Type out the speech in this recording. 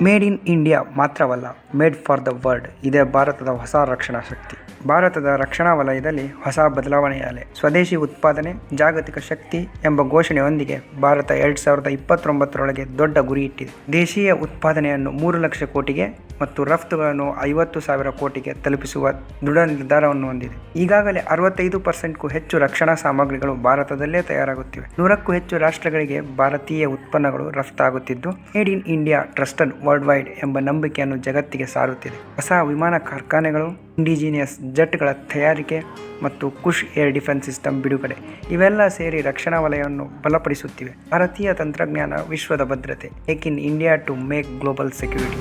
Made in India ಮಾತ್ರವಲ್ಲ, made for the world ಇದೇ ಭಾರತದ ಹೊಸ ರಕ್ಷಣಾ ಶಕ್ತಿ. ಭಾರತದ ರಕ್ಷಣಾ ವಲಯದಲ್ಲಿ ಹೊಸ ಬದಲಾವಣೆಯ ಅಲೆ. ಸ್ವದೇಶಿ ಉತ್ಪಾದನೆ, ಜಾಗತಿಕ ಶಕ್ತಿ ಎಂಬ ಘೋಷಣೆಯೊಂದಿಗೆ ಭಾರತ 2029ರೊಳಗೆ ದೊಡ್ಡ ಗುರಿ ಇಟ್ಟಿದೆ. ದೇಶೀಯ ಉತ್ಪಾದನೆಯನ್ನು 3 ಲಕ್ಷ ಕೋಟಿಗೆ ಮತ್ತು ರಫ್ತುಗಳನ್ನು 50,000 ಕೋಟಿಗೆ ತಲುಪಿಸುವ ದೃಢ ನಿರ್ಧಾರವನ್ನು ಹೊಂದಿದೆ. ಈಗಾಗಲೇ 65%ಕ್ಕೂ ಹೆಚ್ಚು ರಕ್ಷಣಾ ಸಾಮಗ್ರಿಗಳು ಭಾರತದಲ್ಲೇ ತಯಾರಾಗುತ್ತಿವೆ. 100ಕ್ಕೂ ಹೆಚ್ಚು ರಾಷ್ಟ್ರಗಳಿಗೆ ಭಾರತೀಯ ಉತ್ಪನ್ನಗಳು ರಫ್ತಾಗುತ್ತಿದ್ದು, made in India trusted worldwide ಎಂಬ ನಂಬಿಕೆಯನ್ನು ಜಗತ್ತಿಗೆ ಸಾರುತ್ತಿದೆ. ಹೊಸ ವಿಮಾನ ಕಾರ್ಖಾನೆಗಳು, ಇಂಡಿಜಿನಿಯಸ್ ಜೆಟ್ಗಳ ತಯಾರಿಕೆ ಮತ್ತು ಕುಶ್ ಏರ್ ಡಿಫೆನ್ಸ್ ಸಿಸ್ಟಮ್ ಬಿಡುಗಡೆ ಇವೆಲ್ಲ ಸೇರಿ ರಕ್ಷಣಾ ವಲಯವನ್ನು ಬಲಪಡಿಸುತ್ತಿವೆ. ಭಾರತೀಯ ತಂತ್ರಜ್ಞಾನ ವಿಶ್ವದ ಭದ್ರತೆ. Make in India to make global security.